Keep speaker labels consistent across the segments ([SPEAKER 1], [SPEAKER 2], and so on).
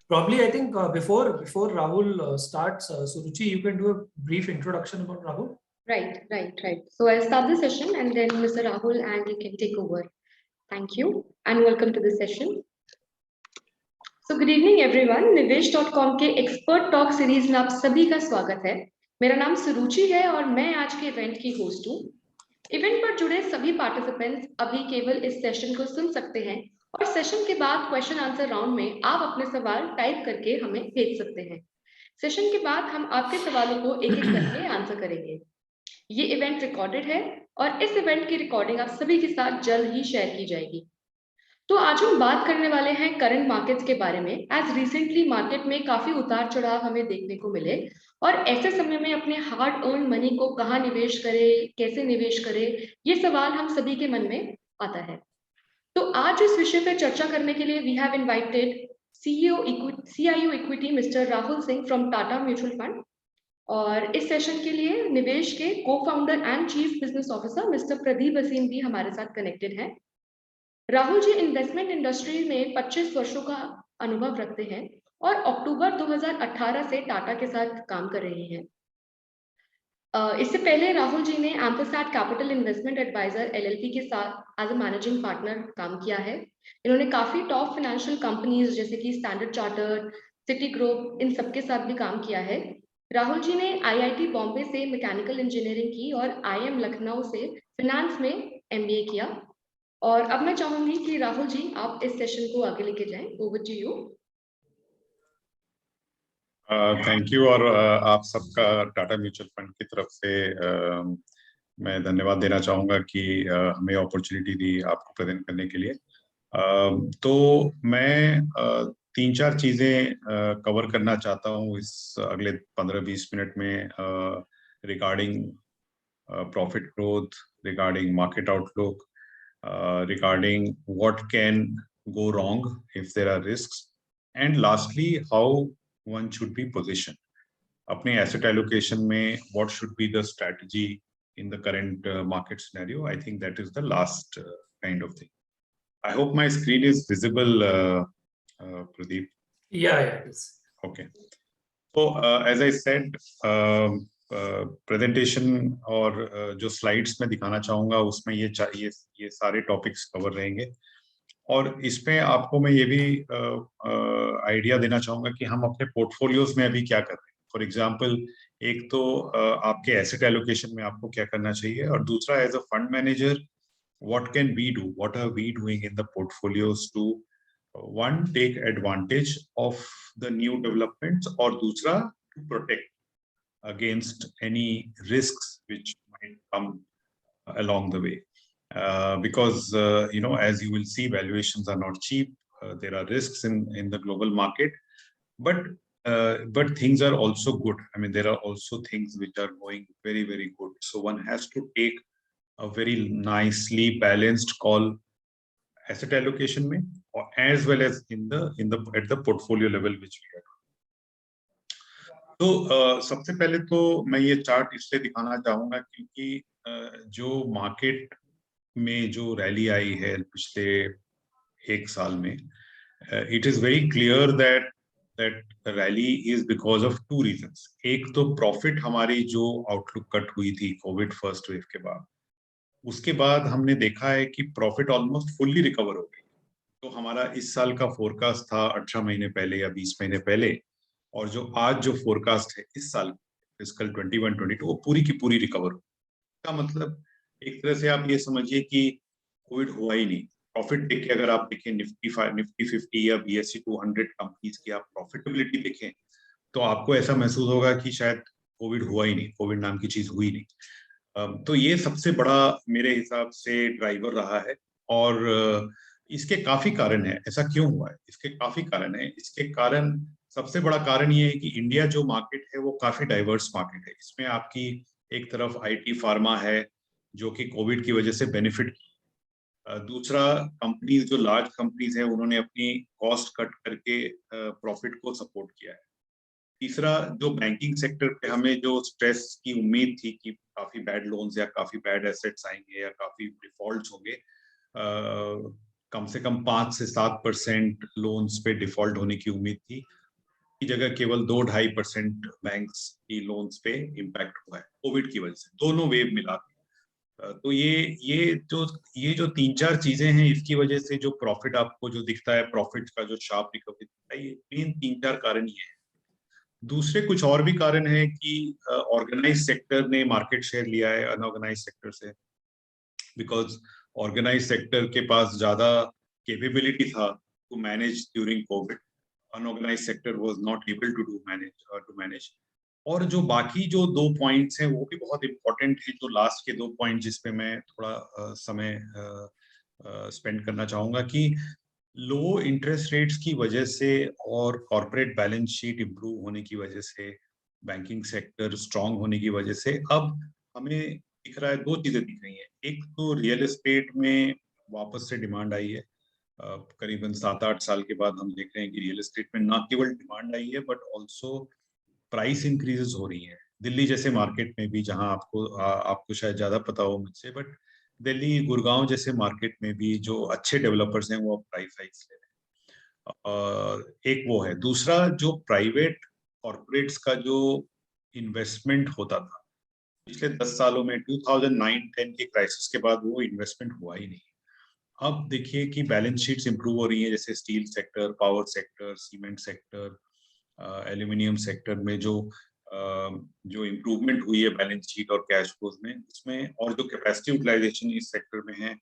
[SPEAKER 1] Probably, I think before Rahul starts, Suruchi, you can do a brief introduction about Rahul.
[SPEAKER 2] Right. So I'll start the session and then Mr. Rahul and you can take over. Thank you and welcome to the session. So good evening everyone. Nivesh.com के expert talk series में आप सभी का स्वागत है। मेरा नाम सुरुचि है और मैं आज के इवेंट की होस्ट हूँ। इवेंट पर जुड़े सभी पार्टिसिपेंट्स अभी केवल इस सेशन को सुन सकते हैं और सेशन के बाद क्वेश्चन आंसर राउंड में आप अपने सवाल टाइप करके हमें भेज सकते हैं। सेशन के बाद हम आपके सवालों को एक एक करके आंसर करेंगे। ये इवेंट रिकॉर्डेड है और इस इवेंट की रिकॉर्डिंग आप सभी के साथ जल्द ही शेयर की जाएगी। तो आज हम बात करने वाले हैं करंट मार्केट्स के बारे में। एज रिसेंटली मार्केट में काफी उतार चढ़ाव हमें देखने को मिले और ऐसे समय में अपने हार्ड अर्न मनी को कहाँ निवेश करें, कैसे निवेश करें, ये सवाल हम सभी के मन में आता है। तो आज इस विषय पर चर्चा करने के लिए we have invited CIO equity mister Rahul Singh from Tata mutual fund और इस सेशन के लिए निवेश के co-founder and chief business officer mister Pradeep Aseem भी हमारे साथ कनेक्टेड हैं। राहुल जी इन्वेस्टमेंट इंडस्ट्री में 25 वर्षों का अनुभव रखते हैं और अक्टूबर 2018 से टाटा के साथ काम कर रहे हैं। इससे पहले राहुल जी ने एम्परसैट कैपिटल इन्वेस्टमेंट एडवाइजर LLP के साथ एज ए मैनेजिंग पार्टनर काम किया है। इन्होंने काफी टॉप फाइनेंशियल कंपनीज जैसे कि स्टैंडर्ड चार्टर्ड, सिटी ग्रुप, इन सबके साथ भी काम किया है। राहुल जी ने IIT बॉम्बे से मैकेनिकल इंजीनियरिंग की और IIM लखनऊ से फाइनेंस में MBA किया। और अब मैं चाहूंगी कि राहुल जी आप इस सेशन को आगे लेके जाएं। Over to you.
[SPEAKER 3] Thank you और आप सबका टाटा म्यूचुअल फंड की तरफ से मैं धन्यवाद देना चाहूंगा कि हमें अपॉर्चुनिटी दी आपको प्रेजेंट करने के लिए। तो मैं 3-4 चीजें कवर करना चाहता हूँ इस अगले 15-20 मिनट में regarding profit growth, regarding market outlook, regarding what can go wrong if there are risks, and lastly how one should be positioned. अपने asset allocation में what should be the strategy in the current market scenario. I think that is the last kind of thing. I hope my screen is visible, Pradeep.
[SPEAKER 1] Yeah, it is.
[SPEAKER 3] Okay. So as I said, presentation और जो slides में दिखाना चाहूंगा उसमें ये सारे topics cover रहेंगे और इसमें आपको मैं ये भी आइडिया देना चाहूंगा कि हम अपने पोर्टफोलियोज में अभी क्या कर रहे हैं। फॉर एग्जांपल, एक तो आपके एसेट एलोकेशन में आपको क्या करना चाहिए और दूसरा as a fund manager what can we do, what are we doing in the portfolios to one take advantage of the new developments और दूसरा to protect against any risks which might come along the way, because as you will see, valuations are not cheap. There are risks in the global market, but things are also good. I mean, there are also things which are going very, very good, so one has to take a very nicely balanced call asset allocation mein, or as well as at the portfolio level which we are. तो सबसे पहले तो मैं ये chart इसलिए दिखाना चाहूंगा क्योंकि जो मार्केट में जो रैली आई है पिछले 1 साल में, it is very clear that rally is because of 2 reasons. एक तो प्रॉफिट हमारी जो आउटलुक कट हुई थी कोविड फर्स्ट वेव के बाद, उसके बाद हमने देखा है कि प्रॉफिट ऑलमोस्ट फुल्ली रिकवर हो गई। तो हमारा इस साल का फोरकास्ट था 18 महीने पहले या 20 महीने पहले, और जो आज जो फोरकास्ट है इस साल फिस्कल 21-22 वो पूरी की पूरी रिकवर हो। का मतलब एक तरह से आप ये समझिए कि कोविड हुआ ही नहीं। प्रॉफिट देखिए, अगर आप देखें निफ्टी 50 या BSE 200 कंपनीज की आप प्रॉफिटेबिलिटी देखें तो आपको ऐसा महसूस होगा कि शायद कोविड हुआ ही नहीं, कोविड नाम की चीज हुई नहीं। तो ये सबसे बड़ा मेरे हिसाब से ड्राइवर रहा है और इसके काफी कारण है। ऐसा क्यों हुआ है, इसके काफी कारण है। इसके कारण सबसे बड़ा कारण ये है कि इंडिया जो मार्केट है वो काफी डाइवर्स मार्केट है। इसमें आपकी एक तरफ IT फार्मा है जो कि कोविड की वजह से बेनिफिट, दूसरा कंपनीज जो लार्ज कंपनीज है उन्होंने अपनी कॉस्ट कट करके प्रॉफिट को सपोर्ट किया है। तीसरा, जो बैंकिंग सेक्टर पे हमें जो स्ट्रेस की उम्मीद थी कि काफी बैड लोन्स या काफी बैड एसेट्स आएंगे या काफी डिफॉल्ट्स होंगे, कम से कम 5 से 7% लोन्स पे डिफॉल्ट होने की उम्मीद थी, की जगह केवल 2-2.5% बैंक्स की लोन्स पे इम्पैक्ट हुआ है कोविड की वजह से, दोनों वेव मिला के। तो ये जो 3-4 चीजें हैं, इसकी वजह से जो प्रॉफिट आपको जो दिखता है, प्रॉफिट का जो शार्प रिकवरी दिखता है, ये मेन 3-4 कारण ये है। दूसरे कुछ और भी कारण है कि ऑर्गेनाइज सेक्टर ने मार्केट शेयर लिया है अनऑर्गेनाइज सेक्टर से, बिकॉज ऑर्गेनाइज सेक्टर के पास ज्यादा कैपेबिलिटी था to manage during Covid, unorganised sector was not able to manage. और जो बाकी जो 2 पॉइंट्स हैं वो भी बहुत इंपॉर्टेंट है, जो लास्ट के 2 पॉइंट जिस पे मैं थोड़ा समय स्पेंड करना चाहूंगा, कि लो इंटरेस्ट रेट्स की वजह से और कॉर्पोरेट बैलेंस शीट इंप्रूव होने की वजह से, बैंकिंग सेक्टर स्ट्रांग होने की वजह से अब हमें दिख रहा है, 2 चीजें दिख रही हैं। एक तो रियल एस्टेट में वापस से डिमांड आई है, करीबन 7-8 साल के बाद हम देख रहे हैं कि रियल एस्टेट में ना केवल डिमांड आई है बट ऑल्सो प्राइस इंक्रीजेस हो रही है। दिल्ली जैसे मार्केट में भी, जहां आपको शायद ज्यादा पता हो मुझसे, बट दिल्ली गुड़गांव जैसे मार्केट में भी जो अच्छे डेवलपर्स हैं वो अब प्राइस हाइक्स ले रहे हैं। एक वो है। दूसरा, जो प्राइवेट कॉर्पोरेट्स का जो इन्वेस्टमेंट होता था पिछले 10 सालों में, 2009-10 के क्राइसिस के बाद वो इन्वेस्टमेंट हुआ ही नहीं। अब देखिए कि बैलेंस शीट्स इंप्रूव हो रही हैं, जैसे steel sector, power sector, cement sector, aluminium sector में जो इम्प्रूवमेंट हुई है बैलेंस शीट और कैश फ्लोज में, उसमें, और जो कैपेसिटी यूटिलाइजेशन इस सेक्टर में है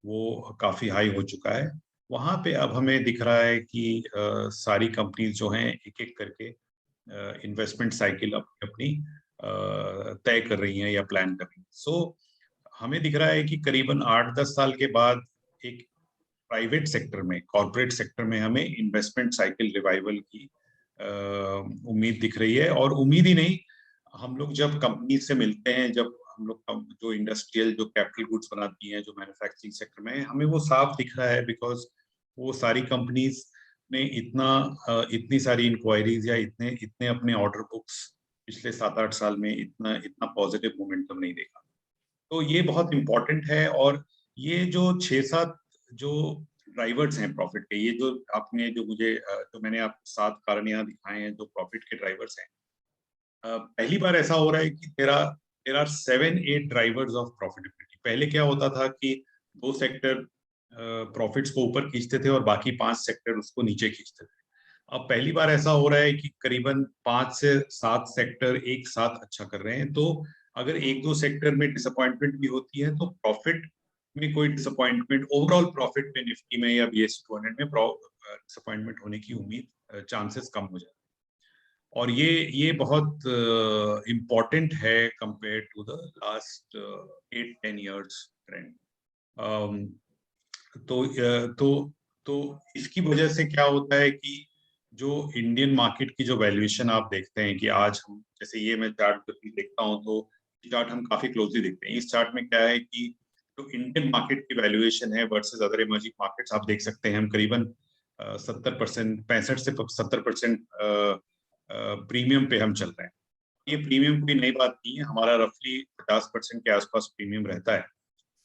[SPEAKER 3] वो काफी हाई हो चुका है। वहां पे अब हमें दिख रहा है कि सारी कंपनीज जो हैं एक एक करके इन्वेस्टमेंट साइकिल अपनी तय कर रही हैं या प्लान कर रही हैं। सो हमें दिख रहा है कि करीबन 8-10 साल के बाद एक प्राइवेट सेक्टर में, कॉर्पोरेट सेक्टर में हमें इन्वेस्टमेंट साइकिल रिवाइवल की उम्मीद दिख रही है। और उम्मीद ही नहीं, हम लोग जब कंपनी से मिलते हैं, जब हम लोग जो इंडस्ट्रियल जो कैपिटल गुड्स बनाती हैं, जो मैन्युफैक्चरिंग सेक्टर में, हमें वो साफ दिख रहा है, बिकॉज वो सारी कंपनीज ने इतनी सारी इंक्वायरीज या इतने इतने अपने ऑर्डर बुक्स पिछले 7-8 साल में इतना पॉजिटिव मोमेंटम नहीं देखा। तो ये बहुत इंपॉर्टेंट है। और ये जो 6-7 जो ड्राइवर्स हैं प्रॉफिट के, ये जो आपने जो मैंने आपको 7 कारण यहाँ दिखाए हैं जो प्रॉफिट के ड्राइवर्स हैं, पहली बार ऐसा हो रहा है कि there are 7-8 drivers of profitability. पहले क्या होता था कि 2 सेक्टर प्रॉफिट्स को ऊपर खींचते थे और बाकी 5 सेक्टर उसको नीचे खींचते थे। अब पहली बार ऐसा हो रहा है कि करीबन 5 से 7 सेक्टर एक साथ अच्छा कर रहे हैं। तो अगर 1-2 सेक्टर में डिसअपॉइंटमेंट भी होती है तो प्रॉफिट में कोई डिसअपॉइंटमेंट, ओवरऑल प्रॉफिट में, निफ्टी में या BSE 200 में डिसअपॉइंटमेंट होने की उम्मीद, चांसेस कम हो जाए। और ये बहुत इम्पोर्टेंट है compare to the last 8-10 years trend. तो इसकी वजह से क्या होता है कि जो इंडियन मार्केट की जो वैल्यूएशन आप देखते हैं कि आज हम, जैसे ये मैं चार्ट देखता हूँ तो चार्ट हम काफी क्लोजली देखते हैं। इस चार्ट में क्या है कि जो इंडियन मार्केट की वैल्यूएशन है वर्सेस अदर इमर्जिंग मार्केट्स, आप देख सकते हैं हम करीबन 70%, 65 से 70% प्रीमियम पे हम चल रहे हैं। ये प्रीमियम कोई नई बात नहीं है, हमारा रफली 50% के आसपास प्रीमियम रहता है।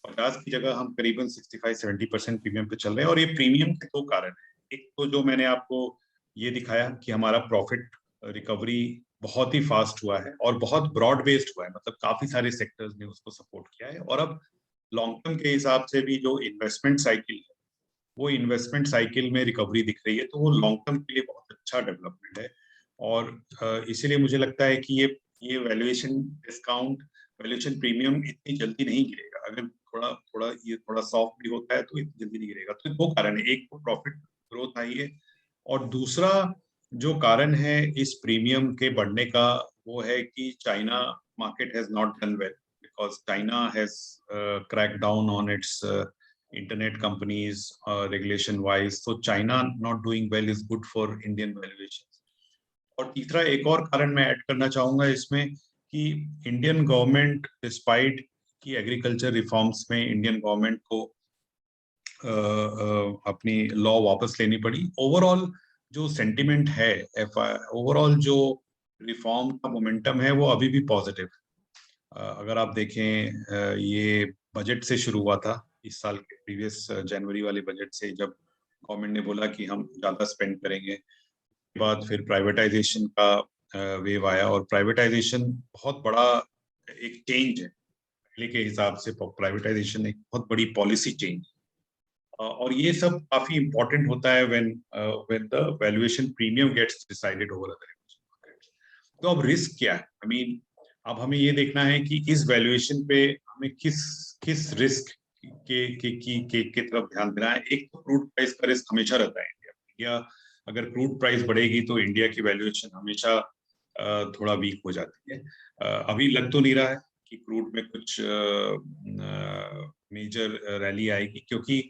[SPEAKER 3] 50 की जगह हम करीबन 65-70% प्रीमियम पे चल रहे हैं। और ये प्रीमियम के 2 कारण हैं। एक तो जो मैंने आपको ये दिखाया कि हमारा प्रॉफिट रिकवरी बहुत ही फास्ट हुआ है और बहुत ब्रॉड बेस्ड हुआ है, मतलब काफी सारे सेक्टर्स ने उसको सपोर्ट किया है। और अब लॉन्ग टर्म के हिसाब से भी जो इन्वेस्टमेंट साइकिल है, वो इन्वेस्टमेंट साइकिल में रिकवरी दिख रही है, तो वो लॉन्ग टर्म के लिए बहुत अच्छा डेवलपमेंट है। और इसीलिए मुझे लगता है कि ये वैल्यूएशन डिस्काउंट, वैल्यूएशन प्रीमियम इतनी जल्दी नहीं गिरेगा। अगर थोड़ा सॉफ्ट भी होता है तो इतनी जल्दी नहीं गिरेगा। तो 2 कारण है, एक तो प्रॉफिट ग्रोथ आई है, और दूसरा जो कारण है इस प्रीमियम के बढ़ने का, वो है कि China market has not done well, because China has crack down on it's internet companies regulation wise. So China not doing well is good for Indian valuations. और तीसरा एक और कारण मैं ऐड करना चाहूंगा इसमें कि इंडियन गवर्नमेंट, डिस्पाइट कि एग्रीकल्चर रिफॉर्म्स में इंडियन गवर्नमेंट को अपनी लॉ वापस लेनी पड़ी, ओवरऑल जो सेंटिमेंट है, ओवरऑल जो रिफॉर्म का मोमेंटम है वो अभी भी पॉजिटिव। अगर आप देखें, ये बजट से शुरू हुआ था, इस साल के प्रीवियस जनवरी वाले बजट से, जब गवर्नमेंट ने बोला कि हम ज्यादा स्पेंड करेंगे, बाद फिर प्राइवेटाइजेशन का वेव आया, और प्राइवेटाइजेशन बहुत बड़ा एक चेंज है। पहले के हिसाब से प्राइवेटाइजेशन एक बहुत बड़ी पॉलिसी चेंज, और ये सब काफी इंपॉर्टेंट होता है when the valuation premium gets decided over other. तो अब रिस्क क्या है? आई मीन अब हमें ये देखना है कि इस वैल्यूएशन पे हमें किस रिस्क के तरफ ध्यान देना है। एक तो क्रूड प्राइस का रिस्क हमेशा रहता है इंडिया अगर क्रूड प्राइस बढ़ेगी तो इंडिया की वैल्यूएशन हमेशा थोड़ा वीक हो जाती है। अभी लग तो नहीं रहा है कि क्रूड में कुछ मेजर रैली आएगी, क्योंकि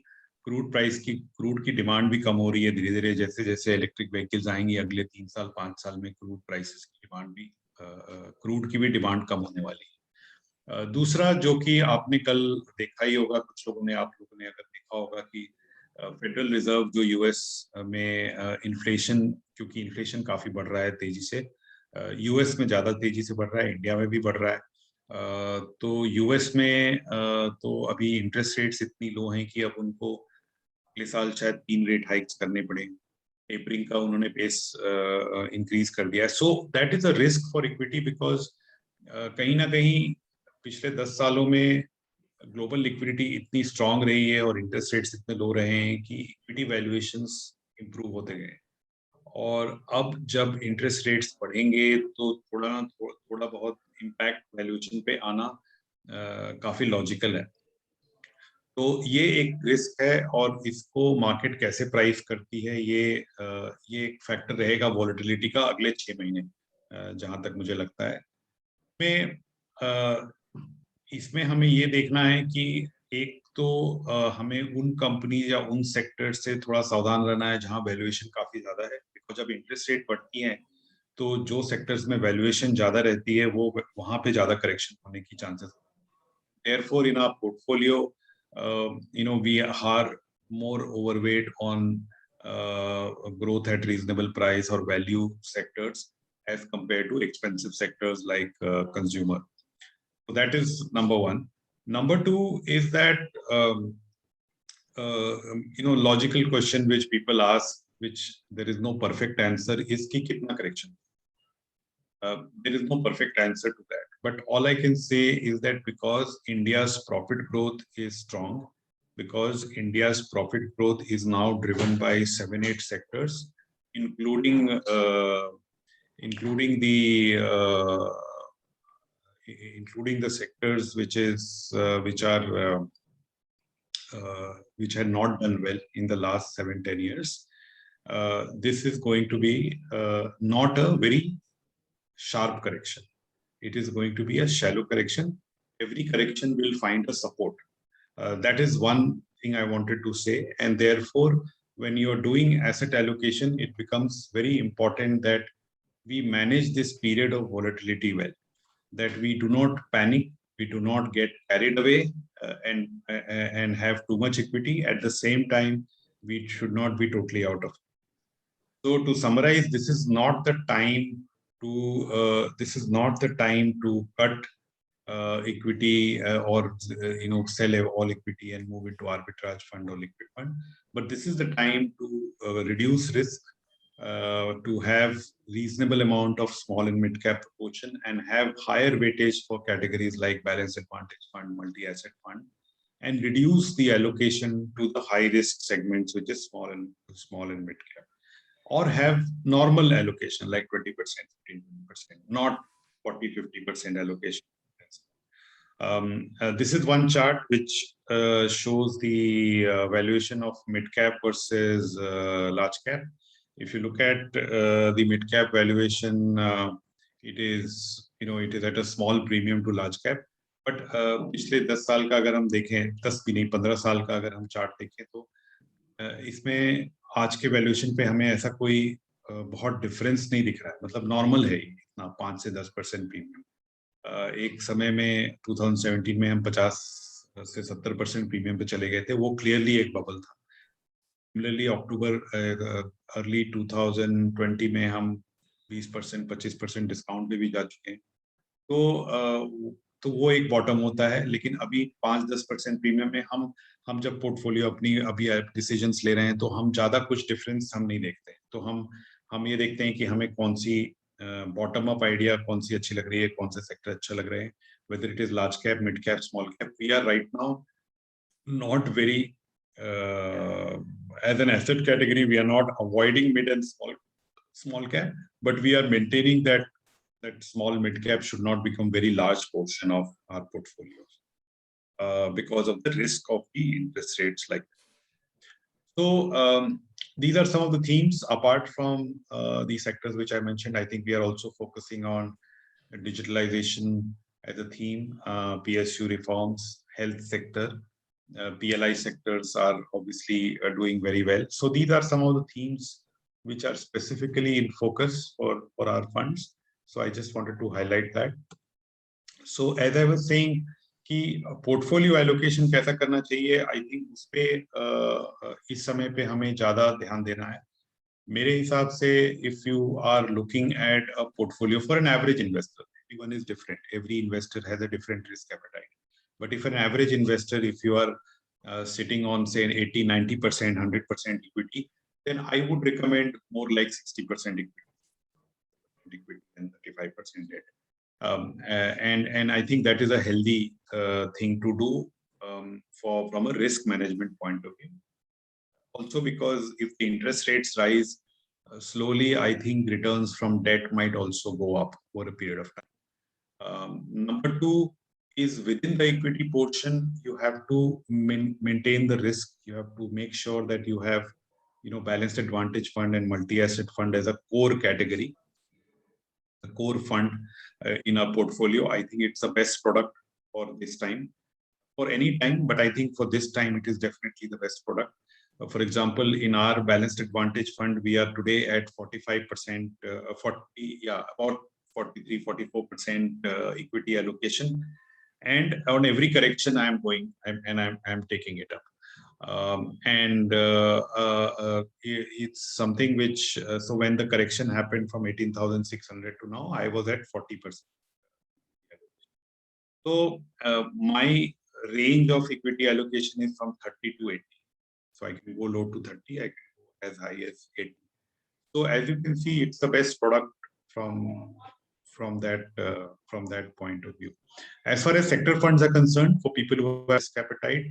[SPEAKER 3] क्रूड की डिमांड भी कम हो रही है धीरे धीरे। जैसे जैसे इलेक्ट्रिक व्हीकल्स आएंगी अगले 3 साल 5 साल में, क्रूड प्राइसेस की डिमांड भी क्रूड की भी डिमांड कम होने वाली है। दूसरा जो कि आपने कल देखा ही होगा, कुछ लोगों ने, आप लोगों ने अगर देखा होगा कि फेडरल रिजर्व जो यूएस में इन्फ्लेशन, क्योंकि इन्फ्लेशन काफी बढ़ रहा है तेजी से, यूएस में ज्यादा तेजी से बढ़ रहा है, इंडिया में भी बढ़ रहा है। तो यूएस में तो अभी इंटरेस्ट रेट्स इतनी लो हैं कि अब उनको अगले साल शायद 3 रेट हाइक्स करने पड़ेंगे। टेपरिंग का उन्होंने पेस इंक्रीज कर दिया है। So that is a risk for equity, because कहीं ना कहीं पिछले 10 सालों में ग्लोबल लिक्विडिटी इतनी स्ट्रांग रही है और इंटरेस्ट रेट्स इतने लो रहे हैं कि इक्विटी वैल्यूएशंस इंप्रूव होते गए। और अब जब इंटरेस्ट रेट्स बढ़ेंगे तो थोड़ा बहुत इम्पैक्ट वैल्यूएशन पे आना काफी लॉजिकल है। तो ये एक रिस्क है, और इसको मार्केट कैसे प्राइस करती है ये एक फैक्टर रहेगा वॉलेटिलिटी का अगले 6 महीने, जहां तक मुझे लगता है। इसमें हमें ये देखना है कि एक तो हमें उन कंपनी या उन सेक्टर से थोड़ा सावधान रहना है जहां वैल्यूएशन काफी ज्यादा है, बिकॉज जब इंटरेस्ट रेट बढ़ती है तो जो सेक्टर्स में वैल्यूएशन ज्यादा रहती है वो वहां पे ज्यादा करेक्शन होने की chances. Therefore, in our portfolio, we are more overweight on growth at reasonable price or value sectors as compared to expensive sectors like consumer. So that is number one. Number two is that logical question which people ask, which there is no perfect answer, is ki kitna correction. There is no perfect answer to that. But all I can say is that because India's profit growth is strong, because India's profit growth is now driven by 7-8 sectors, including the sectors which had not done well in the last 7-10 years. This is going to be not a very sharp correction. It is going to be a shallow correction. Every correction will find a support. That is one thing I wanted to say. And therefore, when you are doing asset allocation, it becomes very important that we manage this period of volatility well, that we do not panic, we do not get carried away and have too much equity. At the same time, we should not be totally out of it. So to summarize, this is not the time to cut equity or sell all equity and move into arbitrage fund or liquid fund. But this is the time to reduce risk, to have reasonable amount of small and mid cap proportion, and have higher weightage for categories like balanced advantage fund, multi-asset fund, and reduce the allocation to the high risk segments, which is small and mid cap. Or have normal allocation like 20%, 15%, not 40-50% allocation. This is one chart which shows the valuation of mid cap versus large cap. If you look at the mid cap valuation, it is at a small premium to large cap. But पिछले 10 साल का अगर हम देखें, 10 भी नहीं 15 साल का अगर हम चार्ट देखें, तो इसमें आज के वैल्यूएशन पे हमें ऐसा कोई बहुत डिफरेंस नहीं दिख रहा है। मतलब नॉर्मल है इतना 5 से 10% प्रीमियम। एक समय में 2017 में हम 50 से 70% प्रीमियम पे चले गए थे, वो क्लियरली एक बबल था। सिमिलरली अक्टूबर अर्ली 2020 में हम 20% 25% डिस्काउंट पे भी जा चुके हैं। तो वो एक बॉटम होता है। लेकिन अभी 5-10% प्रीमियम में हम जब पोर्टफोलियो अभी डिसीजंस ले रहे हैं, तो हम ज्यादा कुछ डिफरेंस हम नहीं देखते। तो हम ये देखते हैं कि हमें कौन सी बॉटम अप आइडिया कौन सी अच्छी लग रही है, कौन से सेक्टर अच्छा लग रहे हैं, whether it is large cap, mid cap, small cap. We are right now not very as an asset category, we are not avoiding mid and small cap, but we are maintaining that small mid cap should not become very large portion of our portfolios because of the risk of the interest rates like that. So these are some of the themes apart from the sectors which I mentioned. I think we are also focusing on digitalization as a theme, PSU reforms, health sector, PLI sectors are obviously doing very well. So these are some of the themes which are specifically in focus for our funds. So I just wanted to highlight that. So as I was saying, कि portfolio allocation कैसा करना चाहिए, I think उस पे इस समय पे हमें ज्यादा ध्यान देना है मेरे हिसाब से. If you are looking at a portfolio for an average investor, everyone is different, every investor has a different risk appetite, but if an average investor, if you are sitting on say 80-90%, 100% equity, then I would recommend more like 60% equity and 35% debt. And I think that is a healthy thing to do from a risk management point of view. Also, because if the interest rates rise slowly, I think returns from debt might also go up for a period of time. Number two is within the equity portion, you have to maintain the risk. You have to make sure that you have, balanced advantage fund and multi-asset fund as a core category, the core fund in our portfolio. I think it's the best product for this time, for any time, but I think for this time it is definitely the best product. For example, in our balanced advantage fund, we are today at 45%, about 43-44% equity allocation, and on every correction I am going I'm taking it up. It's something which so when the correction happened from 18,600 to now, I was at 40%. So my range of equity allocation is from 30 to 80. So I can go low to 30, I can go as high as 80. So as you can see, it's the best product from that point of view. As far as sector funds are concerned, for people who have risk appetite,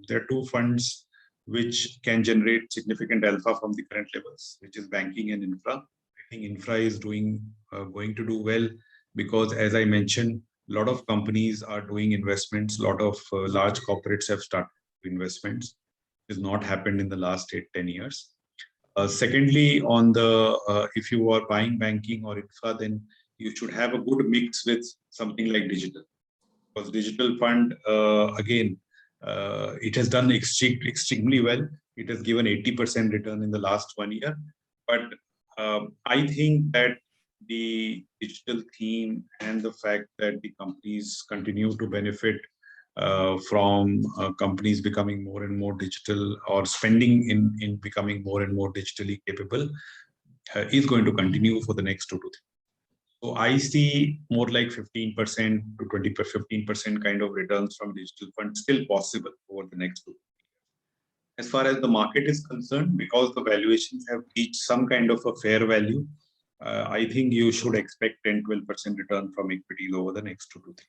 [SPEAKER 3] there are two funds which can generate significant alpha from the current levels, which is banking and infra. I think infra is going to do well because, as I mentioned, a lot of companies are doing investments. A lot of large corporates have started investments. It has not happened in the last 8-10 years. Secondly, on the if you are buying banking or infra, then you should have a good mix with something like digital, because digital fund again it has done extremely well. It has given 80% return in the last 1 year, but I think that the digital theme and the fact that the companies continue to benefit from companies becoming more and more digital or spending in becoming more and more digitally capable is going to continue for the next 2 to 3. So I see more like 15% to 15% kind of returns from digital funds still possible over the next 2 years. As far as the market is concerned, because the valuations have reached some kind of a fair value, I think you should expect 10-12% return from equities over the next 2 to 3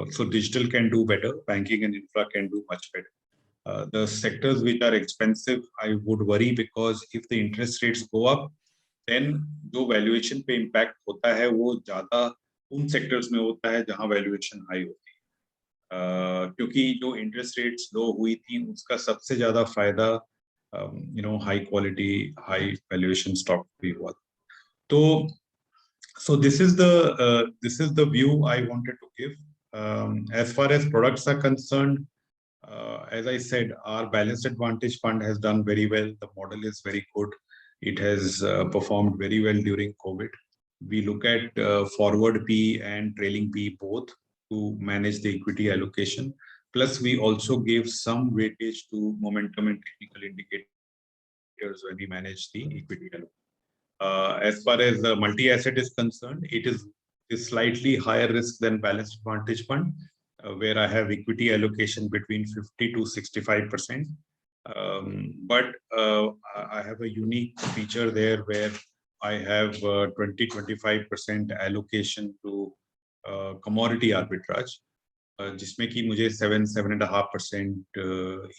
[SPEAKER 3] years. So digital can do better, banking and infra can do much better. The sectors which are expensive, I would worry, because if the interest rates go up, then जो valuation पे impact होता है वो ज़्यादा उन sectors में होता है जहाँ valuation high होती है, क्योंकि जो interest rates low हुई थी उसका सबसे ज़्यादा फायदा high quality, high valuation stock भी हुआ. So this is the view I wanted to give. As far as products are concerned, as I said, our balanced advantage fund has done very well. The model is very good. It has performed very well during COVID. We look at forward P and trailing P both to manage the equity allocation. Plus, we also give some weightage to momentum and technical indicators when we manage the equity allocation. As far as the multi-asset is concerned, it is slightly higher risk than balanced advantage fund, where I have equity allocation between 50 to 65%, But I have a unique feature there where I have 20-25% allocation to commodity arbitrage, जिसमें कि मुझे 7-7.5%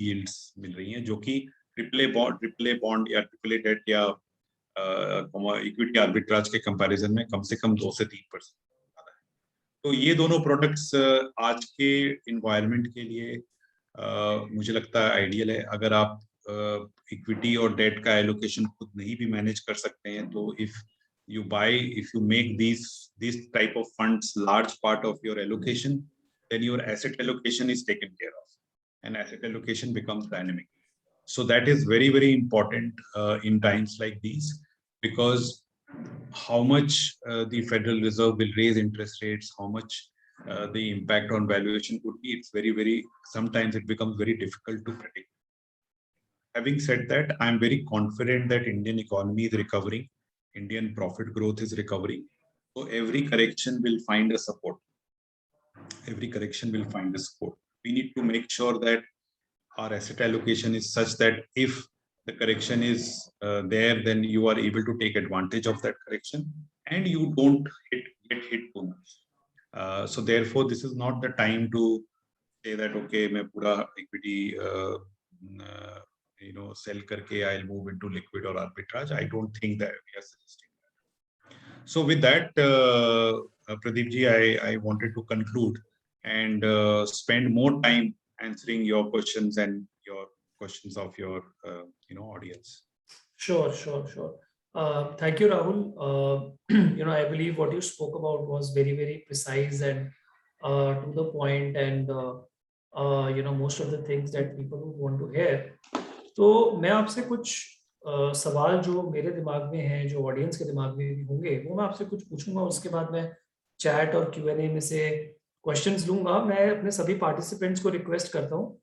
[SPEAKER 3] yields मिल रही हैं, जो कि triple a bond या triple A date या equity arbitrage के कंपैरिजन में कम से कम 2 से 3% ज्यादा है. तो ये दोनों प्रोडक्ट्स आज के इन्वायरमेंट के लिए मुझे लगता है आइडियल है. अगर आप इक्विटी और डेट का एलोकेशन खुद नहीं भी मैनेज कर सकते हैं, तो if you make these type of funds large part of your allocation, then your asset allocation is taken care of, and asset allocation becomes dynamic. So that is very, very important in times like these, because how much the Federal Reserve will raise interest rates, how much the impact on valuation could be, it's very, very, sometimes it becomes very difficult to predict. Having said that, I am very confident that Indian economy is recovering, Indian profit growth is recovering. So every correction will find a support. Every correction will find a support. We need to make sure that our asset allocation is such that if the correction is there, then you are able to take advantage of that correction and you don't get hit too much. So therefore, this is not the time to say that, okay, मैं पूरा equity sell करके I'll move into liquid or arbitrage. I don't think that we are suggesting that. So with that, Pradeep ji, I wanted to conclude and spend more time answering your questions and your questions of your audience.
[SPEAKER 1] Sure. Thank you, Rahul. I believe what you spoke about was very, very precise and to the point, and most of the things that people would want to hear. तो मैं आपसे कुछ सवाल जो मेरे दिमाग में हैं, जो ऑडियंस के दिमाग में भी होंगे, वो मैं आपसे कुछ पूछूंगा. उसके बाद मैं चैट और Q&A में से क्वेश्चंस लूंगा. मैं अपने सभी पार्टिसिपेंट्स को रिक्वेस्ट करता हूँ,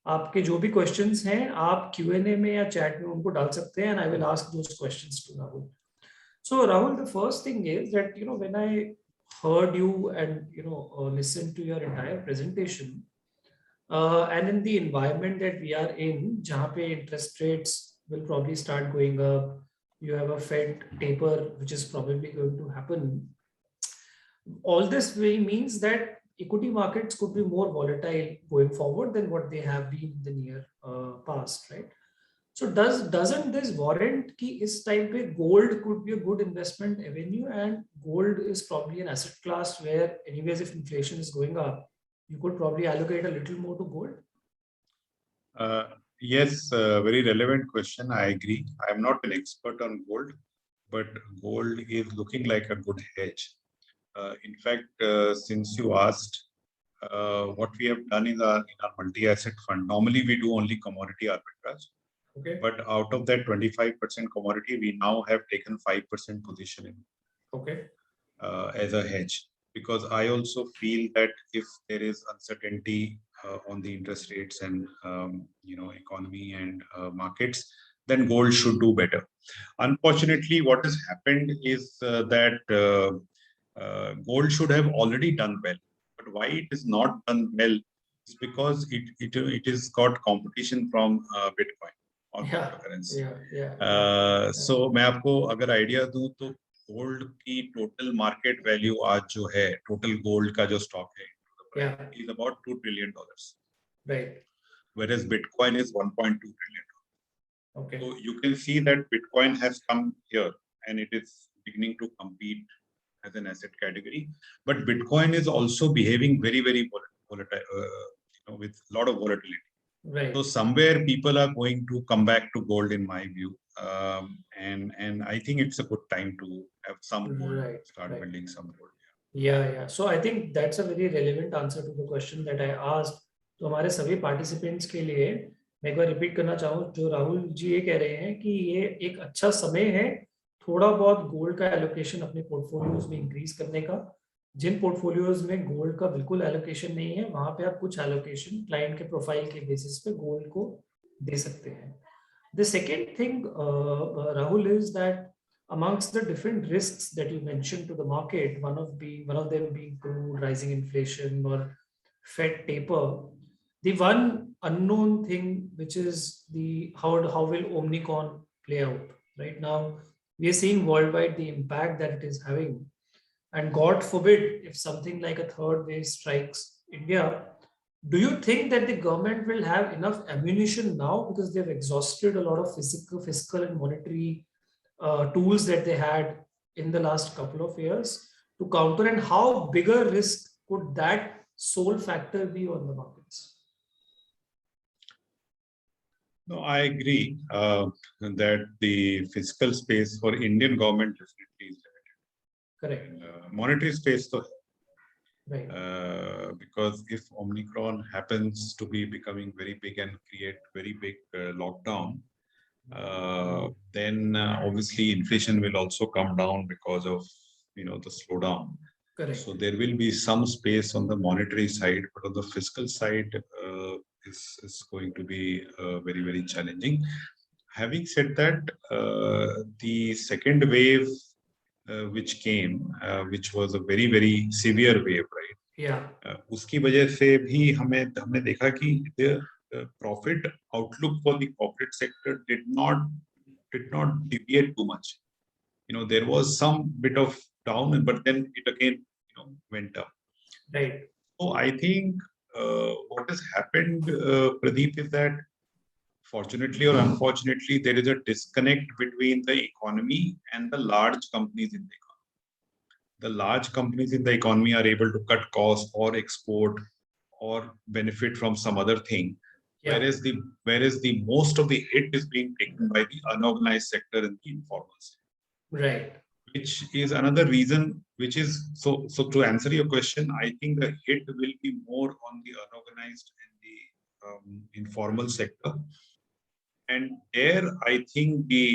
[SPEAKER 1] आपके जो भी क्वेश्चंस हैं आप Q&A में या चैट में उनको डाल सकते हैं, and I will ask those questions to Rahul. So Rahul, the first thing is that when I heard you and listened to your entire presentation, and in the environment that we are in, जहाँ पे interest rates will probably start going up, you have a Fed taper which is probably going to happen. All this way means that equity markets could be more volatile going forward than what they have been in the near past, right? So doesn't this warrant कि इस time पे gold could be a good investment avenue, and gold is probably an asset class where anyways if inflation is going up, you could probably allocate a little more to gold?
[SPEAKER 3] Yes, very relevant question. I agree. I am not an expert on gold, but gold is looking like a good hedge. In fact, since you asked, what we have done in our multi-asset fund, normally we do only commodity arbitrage.
[SPEAKER 1] Okay.
[SPEAKER 3] But out of that 25% commodity, we now have taken 5% position in.
[SPEAKER 1] Okay.
[SPEAKER 3] As a hedge. Because I also feel that if there is uncertainty on the interest rates and economy and markets, then gold should do better. Unfortunately, what has happened is that gold should have already done well, but why it is not done well is because it is got competition from Bitcoin or cryptocurrency. So मैं आपको अगर idea दूं तो gold की total market value आज जो है, total gold का जो स्टॉक है, is about $2 trillion.
[SPEAKER 1] Right.
[SPEAKER 3] Whereas Bitcoin is $1.2 trillion.
[SPEAKER 1] Okay.
[SPEAKER 3] So you can see that Bitcoin has come here and it is beginning to compete as an asset category. But Bitcoin is also behaving very, very volatile, with a lot of volatility.
[SPEAKER 1] Right.
[SPEAKER 3] So somewhere people are going to come back to gold, in my view, and I think it's a good time to have some gold, start building some gold.
[SPEAKER 1] Yeah. So I think that's a very relevant answer to the question that I asked. तो हमारे सभी participants के लिए मैं एक बार repeat करना चाहूँ, जो राहुल जी ये कह रहे हैं कि ये एक अच्छा समय है थोड़ा बहुत गोल्ड का allocation अपने portfolios में increase करने का. जिन पोर्टफोलियोज में गोल्ड का बिल्कुल एलोकेशन नहीं है, वहां पे आप कुछ एलोकेशन क्लाइंट के प्रोफाइल के बेसिस पे गोल्ड को दे सकते हैं. The second thing Rahul is that amongst the different risks that you mentioned to the market, one of them being crude, rising inflation or Fed taper, the one unknown thing, which is the how will Omicron play out. Right now, we are seeing worldwide the impact that it is having, and God forbid if something like a third wave strikes India. Do you think that the government will have enough ammunition now because they've exhausted a lot of fiscal and monetary tools that they had in the last couple of years to counter, and how bigger risk could that sole factor be on the markets?
[SPEAKER 3] No, I agree that the fiscal space for Indian government definitely is
[SPEAKER 1] Correct.
[SPEAKER 3] limited. Monetary space, though,
[SPEAKER 1] Right.
[SPEAKER 3] because if Omicron happens to be becoming very big and create very big lockdown, then obviously inflation will also come down because of the slowdown.
[SPEAKER 1] Correct.
[SPEAKER 3] So there will be some space on the monetary side, but on the fiscal side is going to be very, very challenging. Having said that, the second wave which came, which was a very, very severe wave, right?
[SPEAKER 1] Yeah.
[SPEAKER 3] उसकी वजह से भी हमने देखा कि the profit outlook for the corporate sector did not deviate too much. There was some bit of down, but then it again went up.
[SPEAKER 1] Right.
[SPEAKER 3] So I think what has happened, Pradeep, is that fortunately or unfortunately, there is a disconnect between the economy and the large companies in the economy. The large companies in the economy are able to cut costs or export or benefit from some other thing,
[SPEAKER 1] Yeah.
[SPEAKER 3] whereas the most of the hit is being taken by the unorganized sector and the informal sector.
[SPEAKER 1] Right.
[SPEAKER 3] Which is another reason, which is so to answer your question, I think the hit will be more on the unorganized and the informal sector. And there, I think the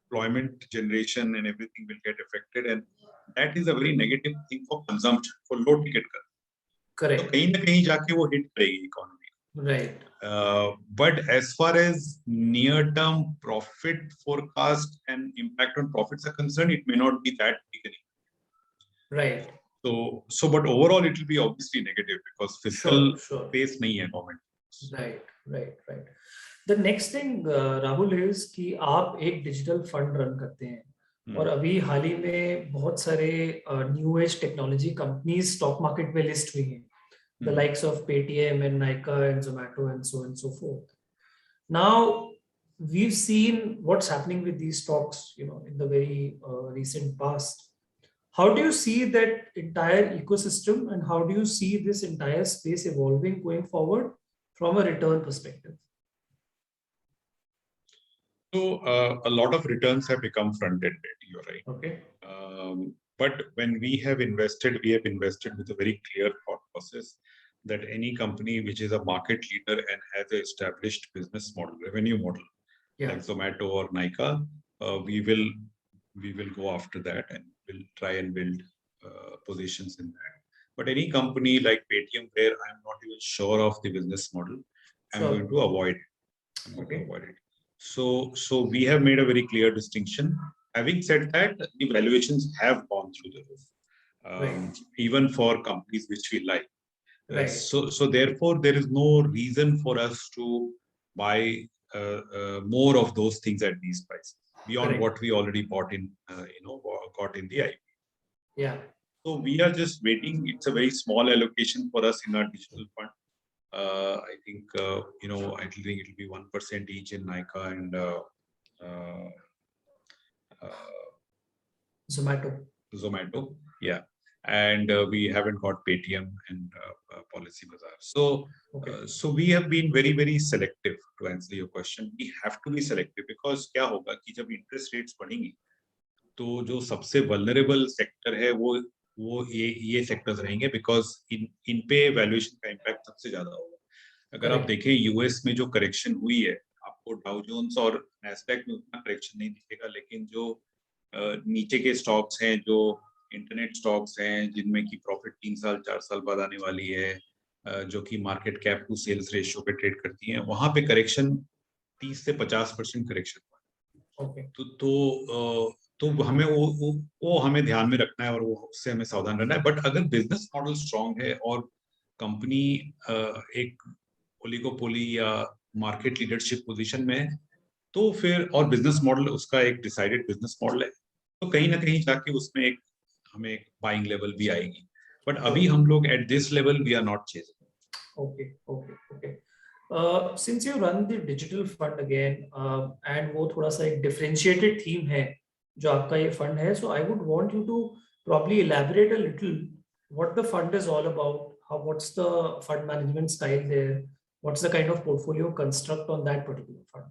[SPEAKER 3] employment generation and everything will get affected, and that is a very negative thing for consumption, for low ticket.
[SPEAKER 1] Correct.
[SPEAKER 3] So कहीं ना कहीं जाके वो hit करेगी economy.
[SPEAKER 1] Right.
[SPEAKER 3] But as far as near-term profit forecast and impact on profits are concerned, it may not be that big.
[SPEAKER 1] Right.
[SPEAKER 3] But overall, it will be obviously negative because fiscal
[SPEAKER 1] Sure.
[SPEAKER 3] space nahi hai government.
[SPEAKER 1] Right. The next thing, Rahul, is कि आप एक digital fund run करते हैं और अभी हाल ही में बहुत सारे new age technology companies stock market में लिस्ट हुई हैं, the likes of Paytm and Nykaa and Zomato and so on and so forth. Now, we've seen what's happening with these stocks, in the very recent past. How do you see that entire ecosystem, and how do you see this entire space evolving going forward from a return perspective?
[SPEAKER 3] So a lot of returns have become front-ended. You're right.
[SPEAKER 1] Okay.
[SPEAKER 3] But when we have invested with a very clear thought process that any company which is a market leader and has an established business model, revenue model, like Zomato or Nykaa, we will go after that and we'll try and build positions in that. But any company like Paytm, where I'm not even sure of the business model, I'm going to avoid it. So we have made a very clear distinction. Having said that, the valuations have gone through the roof, even for companies which we like.
[SPEAKER 1] Right.
[SPEAKER 3] So therefore, there is no reason for us to buy more of those things at these prices beyond what we already bought in, got in the IPO.
[SPEAKER 1] Yeah.
[SPEAKER 3] So we are just waiting. It's a very small allocation for us in our digital fund. I think I think it will be 1% each in Nykaa and Zomato. Yeah. And we haven't got Paytm and Policybazaar. So we have been very, very selective. To answer your question, we have to be selective because क्या होगा कि जब interest rates बढ़ेंगी, तो जो सबसे vulnerable sector है वो ये sectors रहेंगे because इन पे valuation का impact सबसे ज़्यादा होगा. अगर आप देखें US में जो correction हुई है, आपको Dow Jones और Nasdaq में उतना correction नहीं दिखेगा, लेकिन जो नीचे के stocks हैं, जो इंटरनेट स्टॉक्स हैं जिनमें की प्रॉफिट 3 साल 4 साल बाद आने वाली है, जो कि market cap to sales ratio पे ट्रेड करती हैं, वहां पे करेक्शन 30 से 50% करेक्शन हुआ.
[SPEAKER 1] Okay.
[SPEAKER 3] तो हमें वो हमें ध्यान में रखना है और वो उससे हमें सावधान रहना है. बट अगर बिजनेस मॉडल स्ट्रांग है और कंपनी एक ओलिगोपोली या मार्केट लीडरशिप पोजीशन में है, तो फिर और बिजनेस मॉडल उसका एक डिसाइडेड बिजनेस मॉडल है, तो कहीं ना कहीं जाके उसमें एक हमें बाइंग लेवल भी आएगी. बट अभी हम लोग at this level we are not chasing.
[SPEAKER 1] Okay. Since you run the digital fund again, and वो थोड़ा सा एक differentiated theme है जो आपका ये fund है, so I would want you to probably elaborate a little what the fund is all about, what's the fund management style there, what's the kind of portfolio construct on that particular fund.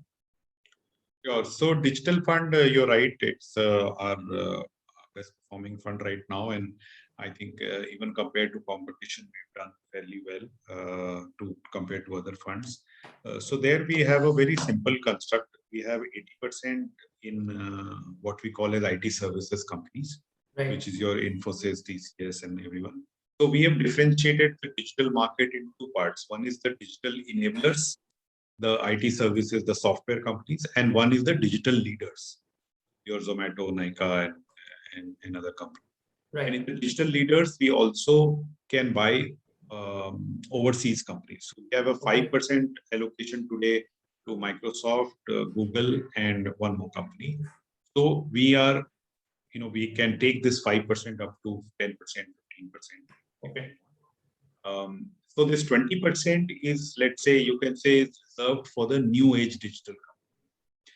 [SPEAKER 3] Yeah, so digital fund, you're right. It's our best performing fund right now, and I think even compared to competition, we've done fairly well to compare to other funds. So there we have a very simple construct. We have 80% in what we call as IT services companies,
[SPEAKER 1] Right.
[SPEAKER 3] which is your Infosys, TCS, and everyone. So we have differentiated the digital market into two parts. One is the digital enablers, the IT services, the software companies, and one is the digital leaders, your Zomato, Nykaa, and other companies.
[SPEAKER 1] Right.
[SPEAKER 3] And in the digital leaders, we also can buy overseas companies. So we have a 5% allocation today to Microsoft, Google, and one more company. So we are, we can take this 5% up to 10%, 15%.
[SPEAKER 1] Okay.
[SPEAKER 3] So this 20% is, let's say, you can say, is reserved for the new age digital company.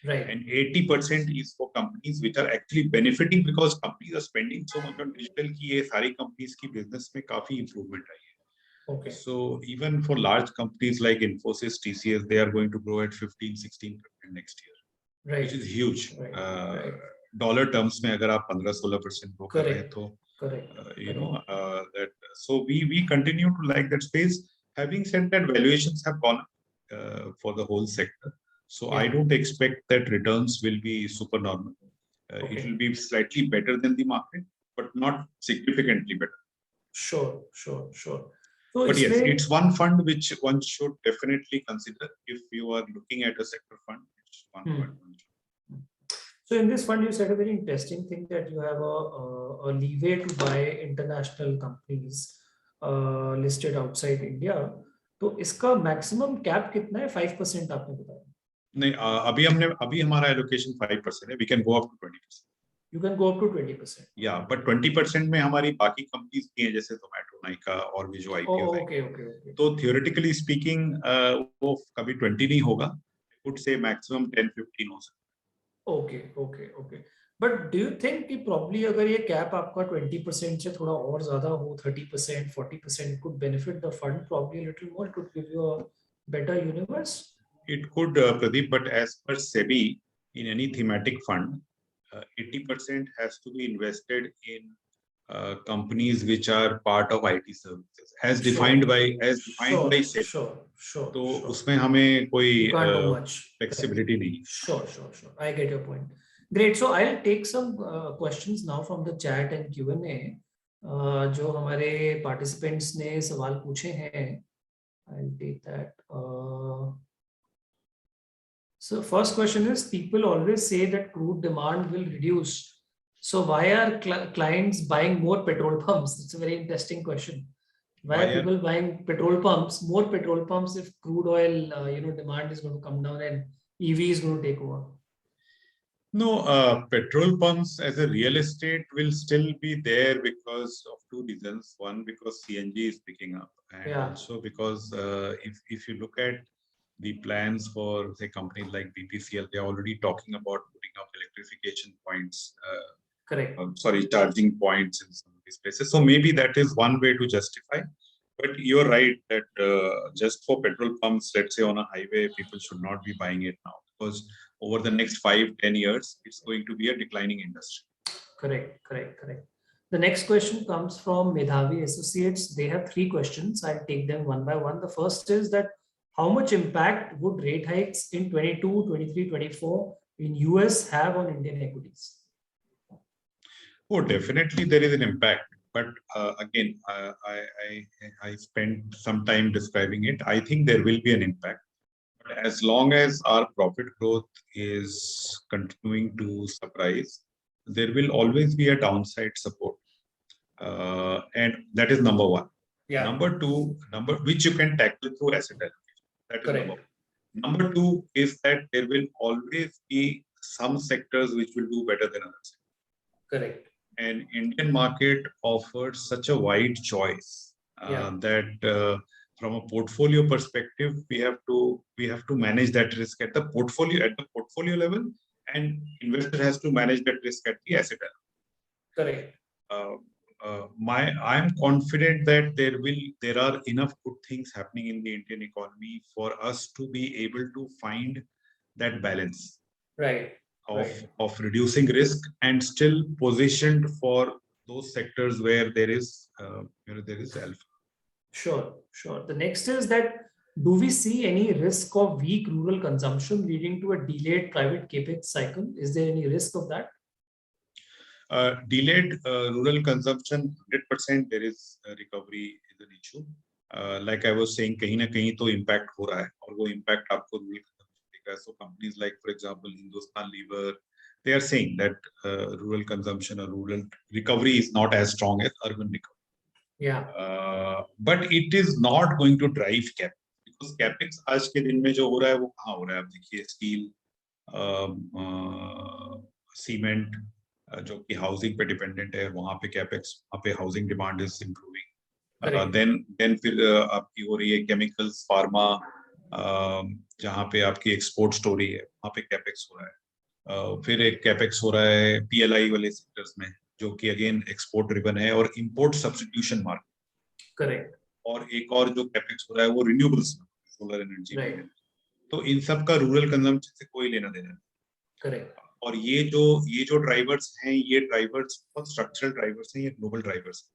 [SPEAKER 1] Right.
[SPEAKER 3] And 80% is for companies which are actually benefiting because companies are spending so much on digital कि ये सारी companies की business में काफी improvement आई है.
[SPEAKER 1] Okay.
[SPEAKER 3] So even for large companies like Infosys, TCS, they are going to grow at 15-16% next year,
[SPEAKER 1] Right.
[SPEAKER 3] which is huge.
[SPEAKER 1] Right.
[SPEAKER 3] Dollar terms में अगर आप 15-16% grow कर रहे हैं तो
[SPEAKER 1] Correct.
[SPEAKER 3] that. So we continue to like that space. Having said that, valuations have gone up for the whole sector. So I don't expect that returns will be super normal. It will be slightly better than the market, but not significantly better.
[SPEAKER 1] Sure. So
[SPEAKER 3] But yes, it's one fund which one should definitely consider if you are looking at a sector fund. It's one fund.
[SPEAKER 1] So in this fund, you said a very interesting thing that you have a leeway to buy international companies listed outside India. तो इसका maximum cap कितना है? 5% आपने बताया.
[SPEAKER 3] नहीं, अभी हमारा allocation 5% है. We can go up to 20%.
[SPEAKER 1] You can go up to 20%.
[SPEAKER 3] Yeah, but 20% में हमारी बाकी कंपनीज की हैं जैसे Zomato, Nykaa और भी जो IPOs
[SPEAKER 1] Okay.
[SPEAKER 3] तो theoretically speaking वो कभी 20 नहीं होगा. I would say maximum 10-15 हो सकता है.
[SPEAKER 1] Okay. But do you think कि probably अगर ये cap आपका 20% से थोड़ा और ज़्यादा हो, 30%, 40%, could benefit the fund probably a little more? It could give you a better universe.
[SPEAKER 3] It could, Pradeep, but as per SEBI, in any thematic fund, 80% has to be invested in companies which are part of IT services, as defined by SEBI.
[SPEAKER 1] Sure.
[SPEAKER 3] तो उसमें हमें कोई
[SPEAKER 1] can't do much
[SPEAKER 3] flexibility नहीं.
[SPEAKER 1] Sure. I get your point. Great. So I'll take some questions now from the chat and Q&A. जो हमारे participants ने सवाल पूछे हैं. I'll take that. So first question is, people always say that crude demand will reduce. So why are clients buying more petrol pumps? It's a very interesting question. Why are people buying more petrol pumps if crude oil, demand is going to come down and EV is going to take over?
[SPEAKER 3] No, petrol pumps as a real estate will still be there because of two reasons. One, because CNG is picking up, and also because if you look at the plans for, say, companies like BPCL, they are already talking about putting up electrification points.
[SPEAKER 1] Correct.
[SPEAKER 3] Charging points in some of these places. So maybe that is one way to justify. But you're right that just for petrol pumps, let's say on a highway, people should not be buying it now, because over the next 5-10 years, it's going to be a declining industry.
[SPEAKER 1] Correct. The next question comes from Medhavi Associates. They have 3 questions. I'll take them one by one. The first is that how much impact would rate hikes in 22, 23, 24 in US have on Indian equities?
[SPEAKER 3] Oh, definitely there is an impact. But again, I spent some time describing it. I think there will be an impact. But as long as our profit growth is continuing to surprise, there will always be a downside support. And that is number one.
[SPEAKER 1] Yeah.
[SPEAKER 3] Number two, which you can tackle through asset allocation. That is
[SPEAKER 1] Correct.
[SPEAKER 3] number one. Number two is that there will always be some sectors which will do better than others.
[SPEAKER 1] Correct.
[SPEAKER 3] And Indian market offers such a wide choice that from a portfolio perspective, we have to manage that risk at the portfolio level, and investor has to manage that risk at the asset level.
[SPEAKER 1] Correct.
[SPEAKER 3] I am confident that there are enough good things happening in the Indian economy for us to be able to find that balance.
[SPEAKER 1] Right.
[SPEAKER 3] Of reducing risk and still positioned for those sectors where there is alpha.
[SPEAKER 1] Sure. The next is that, do we see any risk of weak rural consumption leading to a delayed private capex cycle? Is there any risk of that?
[SPEAKER 3] Delayed rural consumption, 100% there is recovery is an issue. Like I was saying, कहीं ना कहीं तो impact हो रहा है, और वो impact आपको rural So companies like, for example, Hindustan Lever, they are saying that rural consumption or rural recovery is not as strong as urban recovery.
[SPEAKER 1] Yeah.
[SPEAKER 3] But it is not going to drive capex, because capex आज के दिन में जो हो रहा है वो कहाँ हो रहा है? आप देखिए steel, cement, जो कि housing पे dependent है, वहाँ पे capex, वहाँ पे housing demand is improving. Then फिर आपकी हो रही है chemicals, pharma, जहाँ पे आपकी एक्सपोर्ट स्टोरी है, वहाँ पे कैपेक्स हो रहा है. फिर एक कैपेक्स हो रहा है PLI वाले सेक्टर्स में, जो कि अगेन एक्सपोर्ट ड्रिवन है, और इंपोर्ट सब्स्टिट्यूशन मार्केट.
[SPEAKER 1] करेक्ट.
[SPEAKER 3] और एक और जो कैपेक्स हो रहा है वो रिन्यूएबल्स, सोलर एनर्जी में. तो इन सब का रूरल कंजम्पशन से कोई लेना देना नहीं.
[SPEAKER 1] करेक्ट.
[SPEAKER 3] और ये जो ड्राइवर्स हैं, ये ड्राइवर्स बहुत स्ट्रक्चरल ड्राइवर्स हैं, ये ग्लोबल ड्राइवर्स हैं.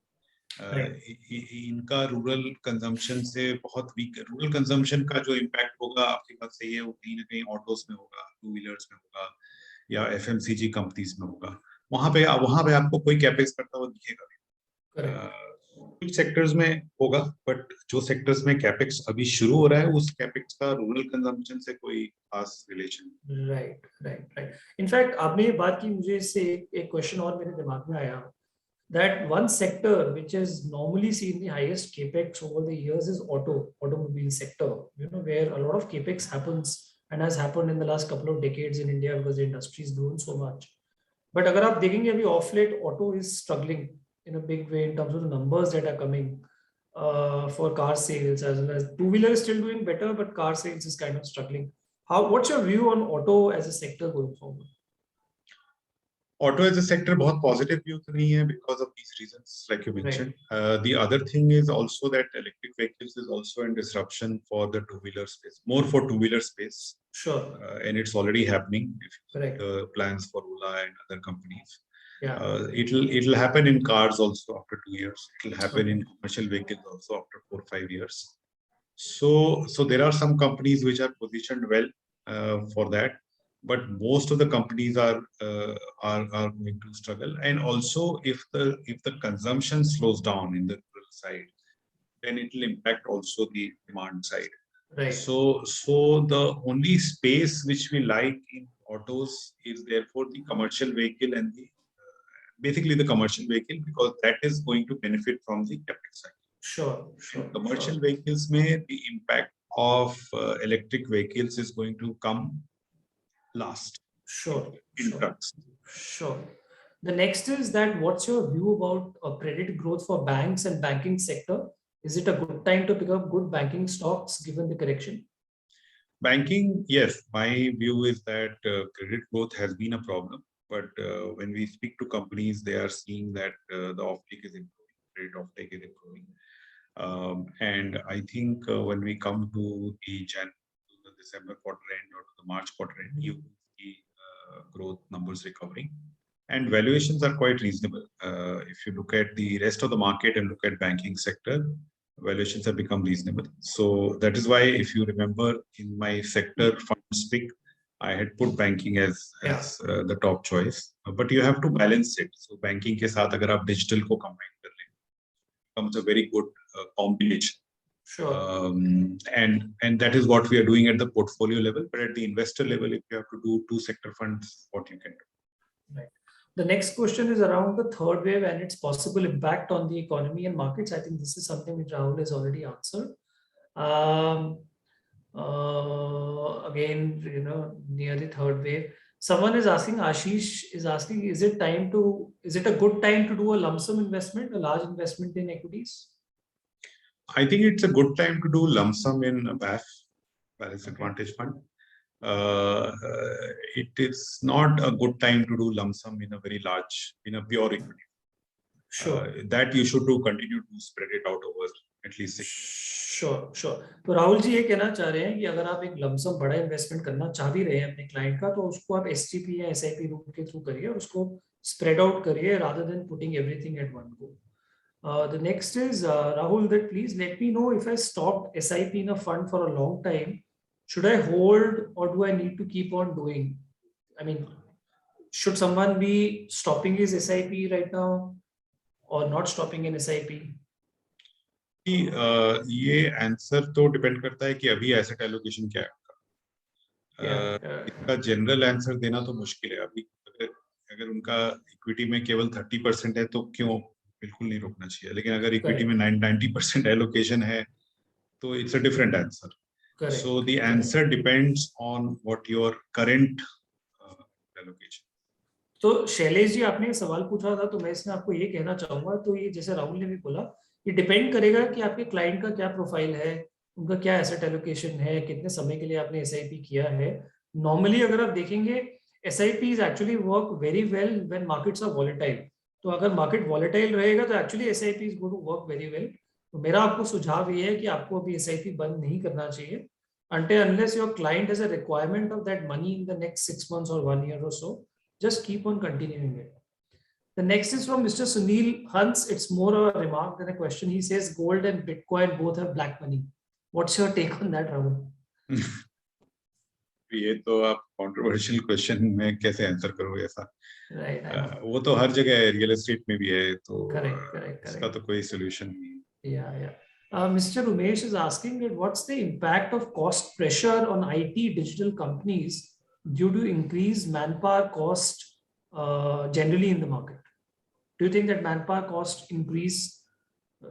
[SPEAKER 3] इनका रूरल कंजम्पशन से बहुत वीक. रूरल कंजम्पशन का जो इम्पैक्ट होगा, आपकी बात सही है, वो कहीं ना कहीं ऑटोस में होगा, टू व्हीलर्स में होगा, या FMCG कंपनीज में होगा. वहां पे आपको कोई कैपेक्स करता हुआ दिखेगा. कुछ सेक्टर्स में होगा, बट जो सेक्टर्स में कैपेक्स अभी शुरू हो रहा है, उस कैपेक्स का रूरल कंजम्पशन से कोई खास रिलेशन.
[SPEAKER 1] राइट. इनफैक्ट आपने ये बात की, मुझे इससे एक क्वेश्चन और मेरे दिमाग में आया, that one sector which has normally seen the highest capex over the years is automobile sector, where a lot of capex happens and has happened in the last couple of decades in India because the industry has grown so much. But अगर आप देखेंगे अभी off late, auto is struggling in a big way in terms of the numbers that are coming for car sales, as well as two-wheeler is still doing better, but car sales is kind of struggling. What's your view on auto as a sector going forward?
[SPEAKER 3] Auto as a sector बहुत positive view तो नहीं है, because of these reasons like you mentioned. The other thing is also that electric vehicles is also in disruption for the two-wheeler space, more for two-wheeler space.
[SPEAKER 1] Sure.
[SPEAKER 3] And it's already happening.
[SPEAKER 1] Correct.
[SPEAKER 3] The plans for Ola and other companies.
[SPEAKER 1] Yeah.
[SPEAKER 3] It'll happen in cars also after 2 years. It'll happen in commercial vehicles also after 4 or 5 years. So there are some companies which are positioned well for that. But most of the companies are going to struggle, and also if the consumption slows down in the rural side, then it will impact also the demand side.
[SPEAKER 1] Right.
[SPEAKER 3] So the only space which we like in autos is therefore the commercial vehicle and basically the commercial vehicle, because that is going to benefit from the capex side.
[SPEAKER 1] Sure.
[SPEAKER 3] Commercial vehicles may the impact of electric vehicles is going to come last.
[SPEAKER 1] Sure.
[SPEAKER 3] Trucks.
[SPEAKER 1] Sure. The next is that, what's your view about credit growth for banks and banking sector? Is it a good time to pick up good banking stocks given the correction?
[SPEAKER 3] Banking, yes. My view is that credit growth has been a problem, but when we speak to companies, they are seeing that the offtake is improving, credit offtake is improving. And I think when we come to the December quarter end or to the March quarter end, you see growth numbers recovering, and valuations are quite reasonable. If you look at the rest of the market and look at banking sector, valuations have become reasonable. So that is why, if you remember, in my sector funds pick, I had put banking as the top choice. But you have to balance it. So banking के साथ अगर आप digital को combine कर लें, becomes a very good combination.
[SPEAKER 1] Sure.
[SPEAKER 3] And that is what we are doing at the portfolio level. But at the investor level, if you have to do 2 sector funds, what you can do.
[SPEAKER 1] Right. The next question is around the third wave and its possible impact on the economy and markets. I think this is something which Rahul has already answered. Again, near the third wave, someone is asking, Ashish is asking, is it a good time to do a lump sum investment, a large investment in equities?
[SPEAKER 3] I think it's a good time to do lump sum in a BAF, Balance Advantage Fund. It is not a good time to do lump sum in a very large, in a pure equity.
[SPEAKER 1] Sure.
[SPEAKER 3] That you should continue to spread it out over at least 6.
[SPEAKER 1] Sure. तो राहुल जी ये कहना चाह रहे हैं कि अगर आप एक लमसम बड़ा इन्वेस्टमेंट करना चाह भी रहे हैं अपने क्लाइंट का, तो उसको आप STP या SIP रूट के थ्रू करिए और उसको स्प्रेड आउट करिए rather than putting everything at one go. The next is Rahul, that please let me know if I stopped SIP in a fund for a long time, should I hold or do I need to keep on doing? I mean, should someone be stopping his SIP right now or not stopping an SIP?
[SPEAKER 3] ये answer तो depend करता है कि अभी asset allocation क्या है। इसका general answer देना तो मुश्किल है अभी। अगर उनका इक्विटी में केवल 30% है तो क्यों, बिल्कुल नहीं रोकना चाहिए। लेकिन अगर इक्विटी में 90% एलोकेशन है तो it's a different answer. So the answer depends on what your current allocation.
[SPEAKER 1] तो शैलेश जी, आपने एक सवाल पूछा था, तो मैं इसमें आपको ये कहना चाहूंगा, तो ये जैसे राहुल ने भी बोला, ये डिपेंड करेगा कि आपके क्लाइंट का क्या प्रोफाइल है, उनका क्या एसेट एलोकेशन है, कितने समय के लिए आपने SIP किया है। नॉर्मली अगर आप देखेंगे SIPs actually work very well when markets are volatile. तो अगर मार्केट वॉलेटाइल रहेगा तो actually SIPs go to work very well. तो मेरा आपको सुझाव ये है कि आपको अभी SIP बंद नहीं करना चाहिए until unless your client has a requirement of that money in the next 6 months or 1 year or so. Just keep on continuing it. The next is from Mr. Sunil Hans. It's more a remark than a question. He says gold and Bitcoin both have black money. What's your take on that, Rahul?
[SPEAKER 3] ये तो आप controversial question में कैसे answer करोगे ऐसा?
[SPEAKER 1] Right.
[SPEAKER 3] वो तो हर जगह है, रियल एस्टेट में भी है, तो
[SPEAKER 1] correct.
[SPEAKER 3] इसका तो कोई solution नहीं है।
[SPEAKER 1] Yeah. Mr. Umesh is asking that what's the impact of cost pressure on IT digital companies due to increased manpower cost generally in the market? Do you think that manpower cost increase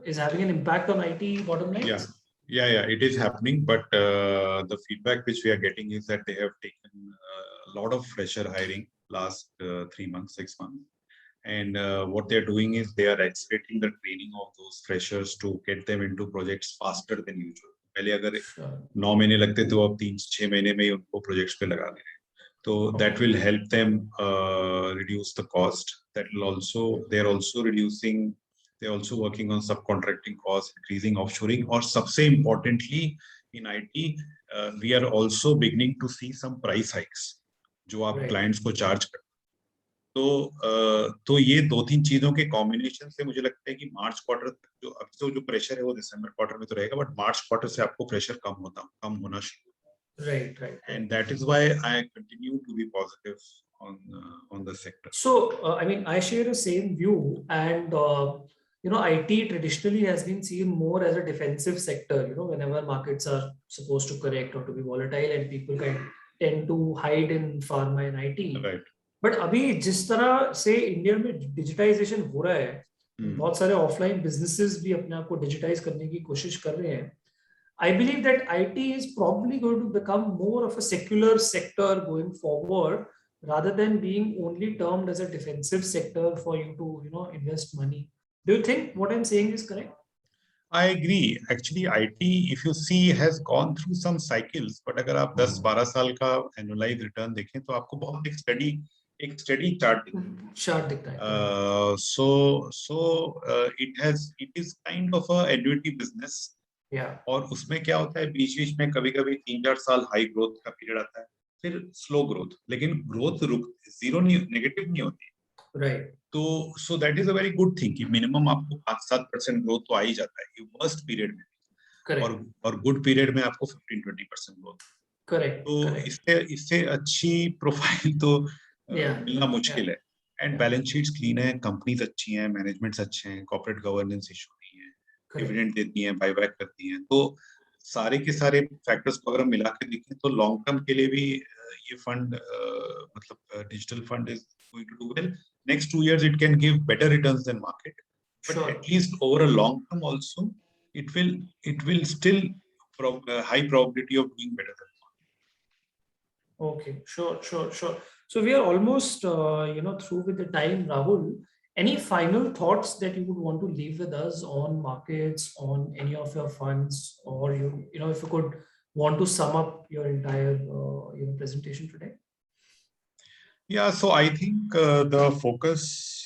[SPEAKER 1] is having an impact on IT bottom lines?
[SPEAKER 3] Yeah, it is happening, but the feedback which we are getting is that they have taken a lot of fresher hiring last 3 months, 6 months. And what they're doing is they are accelerating the training of those freshers to get them into projects faster than usual. पहले अगर 9 महीने लगते तो अब 3-6 महीने में ही उनको projects पे लगा दे रहे हैं। So that will help them reduce the cost. They're also working on subcontracting costs, increasing offshoring, or सबसे importantly in IT, we are also beginning to see some price hikes जो आप clients को charge करते हैं। तो ये 2-3 चीजों के कॉम्बिनेशन से मुझे लगता है कि मार्च क्वार्टर जो अब तो जो प्रेशर है वो दिसंबर क्वार्टर में तो रहेगा, बट मार्च क्वार्टर से आपको प्रेशर कम होना शुरू।
[SPEAKER 1] Right.
[SPEAKER 3] And that is why I continue to be positive on the sector.
[SPEAKER 1] So, I mean, I share the same view, and IT traditionally has been seen more as a defensive sector. Whenever markets are supposed to correct or to be volatile, and people tend to hide in pharma and IT.
[SPEAKER 3] Right.
[SPEAKER 1] But अभी जिस तरह से India में digitisation हो रहा है, बहुत सारे ऑफलाइन बिजनेसेस भी अपने आप को डिजिटाइज करने की कोशिश कर रहे हैं। I believe that IT is probably going to become more of a secular sector going forward, rather than being only termed as a defensive sector for you to invest money. Do you think what I'm saying is correct?
[SPEAKER 3] I agree. Actually, IT, if you see, has gone through some cycles. But अगर आप 10-12 साल का annualized return देखें तो आपको बहुत एक steady chart दिखता है। So it is kind of a annuity business. और उसमें क्या होता है, बीच में कभी-कभी 3-4 साल हाई ग्रोथ का पीरियड आता है, फिर स्लो ग्रोथ, लेकिन ग्रोथ जीरो नहीं, नेगेटिव नहीं होती। राइट। तो so that is a very good thing कि मिनिमम आपको 5-7% ग्रोथ तो आ ही जाता है वर्स्ट पीरियड में। करेक्ट। और गुड पीरियड में आपको 15-20% ग्रोथ। करेक्ट। तो इससे अच्छी प्रोफाइल तो मिलना मुश्किल है। एंड बैलेंस शीट्स क्लीन है, कंपनीज अच्छी हैं, मैनेजमेंट्स अच्छे हैं, कॉर्पोरेट गवर्नेंस इशू नहीं है, डिविडेंड देती हैं, बायबैक करती हैं, तो सारे के सारे फैक्टर्स को अगर हम मिला के देखें तो लॉन्ग टर्म के लिए भी ये फंड मतलब digital fund is going to do well. Next 2 years it can give better returns than market, but
[SPEAKER 1] Sure.
[SPEAKER 3] at least over a long term also it will still high probability of doing better than market.
[SPEAKER 1] Okay, sure. So we are almost, through with the time, Rahul. Any final thoughts that you would want to leave with us on markets, on any of your funds, or if you could want to sum up your entire, presentation today?
[SPEAKER 3] Yeah, so I think the focus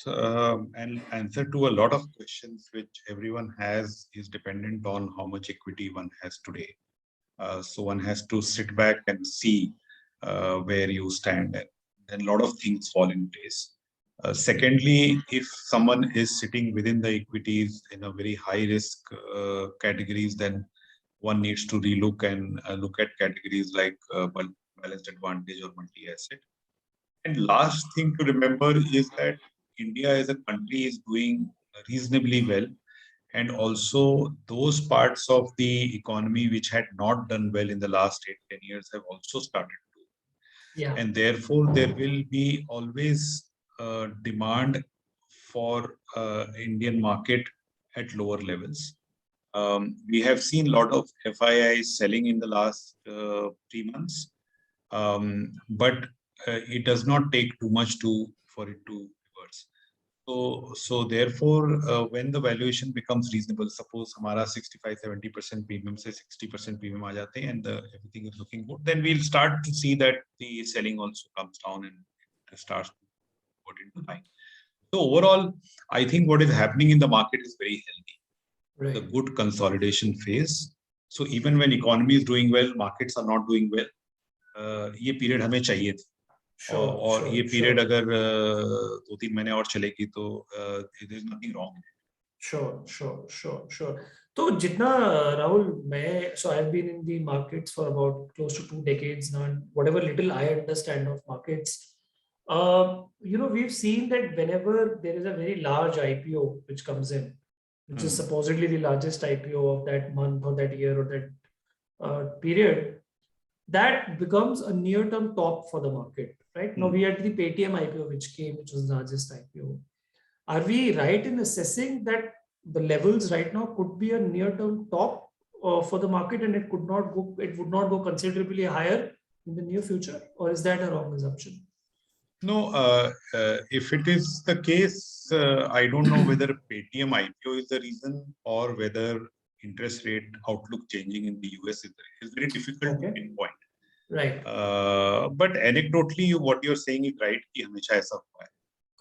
[SPEAKER 3] and answer to a lot of questions which everyone has is dependent on how much equity one has today. So one has to sit back and see where you stand, and then a lot of things fall in place. Secondly, if someone is sitting within the equities in a very high risk categories, then one needs to relook and look at categories like balanced advantage or multi-asset. And last thing to remember is that India as a country is doing reasonably well. And also those parts of the economy which had not done well in the last 8-10 years have also started to.
[SPEAKER 1] Yeah.
[SPEAKER 3] And therefore there will be always demand for Indian market at lower levels. We have seen a lot of FIIs selling in the last 3 months. But it does not take too much for it to reverse. So therefore, when the valuation becomes reasonable, suppose हमारा 65-70% premium से 60% premium आ जाते हैं and everything is looking good, then we'll start to see that the selling also comes down and it starts to put into line. So overall, I think what is happening in the market is very healthy.
[SPEAKER 1] Right.
[SPEAKER 3] The good consolidation phase. So even when economy is doing well, markets are not doing well. ये period हमें चाहिए थी. और ये period अगर 2-3 महीने और चलेगी तो there is nothing wrong.
[SPEAKER 1] Sure. तो जितना राहुल मैं I've been in the markets for about close to 2 decades now, and whatever little I understand of markets, we've seen that whenever there is a very large IPO which comes in, which is supposedly the largest IPO of that month or that year or that period, that becomes a near-term top for the market, right? Now we had the Paytm IPO which came, which was the largest IPO. Are we right in assessing that the levels right now could be a near-term top for the market, and it would not go considerably higher in the near future, or is that a wrong assumption?
[SPEAKER 3] No, if it is the case, I don't know whether Paytm IPO is the reason or whether interest rate outlook changing in the US is very difficult to pinpoint.
[SPEAKER 1] Right.
[SPEAKER 3] But anecdotally, what you're saying is right कि हमेशा ऐसा हुआ है.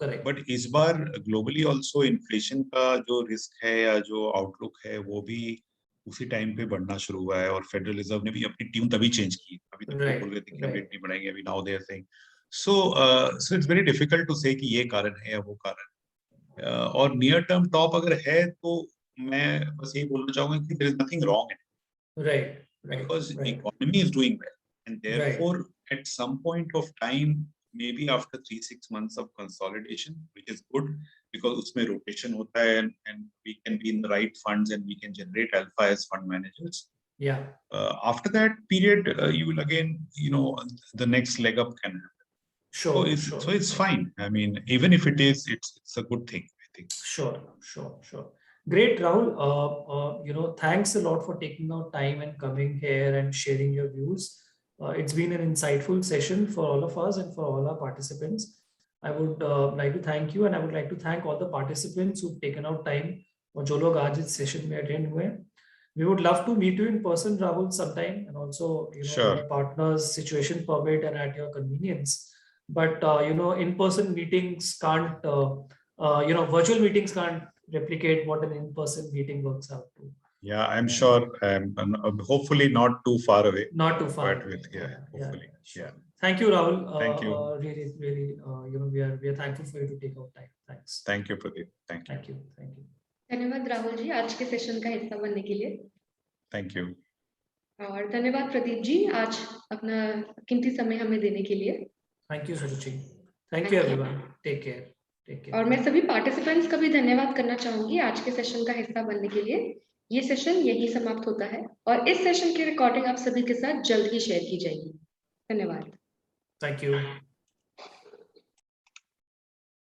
[SPEAKER 1] Correct.
[SPEAKER 3] But इस बार globally also inflation का जो risk है या जो outlook है वो भी उसी टाइम पे बढ़ना शुरू हुआ है, और फेडरल रिजर्व ने भी अपनी ट्यून तभी चेंज की. अभी तक तो बोल रहे थे कि हम रेट नहीं बढ़ाएंगे, अभी now they are saying. So it's very difficult to say कि ये कारण है या वो कारण. और नियर टर्म टॉप अगर है तो मैं बस यही बोलना चाहूंगा कि there is nothing wrong in it.
[SPEAKER 1] Right.
[SPEAKER 3] Because economy is doing well, and therefore at some point of time, maybe after 3-6 months of consolidation, which is good because उसमें rotation होता है and we can be in the right funds and we can generate alpha as fund managers.
[SPEAKER 1] Yeah.
[SPEAKER 3] After that period, you will again, the next leg up can happen. So it's fine. I mean, even if it is, it's a good thing, I think.
[SPEAKER 1] Sure. Great, Rahul. Thanks a lot for taking out time and coming here and sharing your views. It's been an insightful session for all of us and for all our participants. I would like to thank you, and I would like to thank all the participants who've taken out time और जो लोग आज इस session में attend हुए. We would love to meet you in person, Rahul, sometime, and also,
[SPEAKER 3] Sure.
[SPEAKER 1] your partner's situation permit and at your convenience. But in-person meetings can't, virtual meetings can't replicate what an in-person meeting works out to.
[SPEAKER 3] Yeah, I'm sure. Hopefully not too far away.
[SPEAKER 1] Not too far.
[SPEAKER 3] But hopefully.
[SPEAKER 1] Sure. Thank you, Rahul.
[SPEAKER 3] Thank you.
[SPEAKER 1] Really, we are thankful for you to take out time. Thanks.
[SPEAKER 3] Thank you, Pradeep. Thank you.
[SPEAKER 2] धन्यवाद राहुल जी आज के session का हिस्सा बनने के लिए.
[SPEAKER 3] Thank you.
[SPEAKER 2] और धन्यवाद प्रदीप जी आज अपना कीमती समय हमें देने के लिए.
[SPEAKER 1] Thank you, Suruchi. Thank you, everyone. Take care.
[SPEAKER 2] और मैं सभी पार्टिसिपेंट्स का भी धन्यवाद करना चाहूंगी आज के सेशन का हिस्सा बनने के लिए. ये सेशन यही समाप्त होता है और इस सेशन की रिकॉर्डिंग आप सभी के साथ जल्द ही शेयर की जाएगी। धन्यवाद।
[SPEAKER 1] Thank you.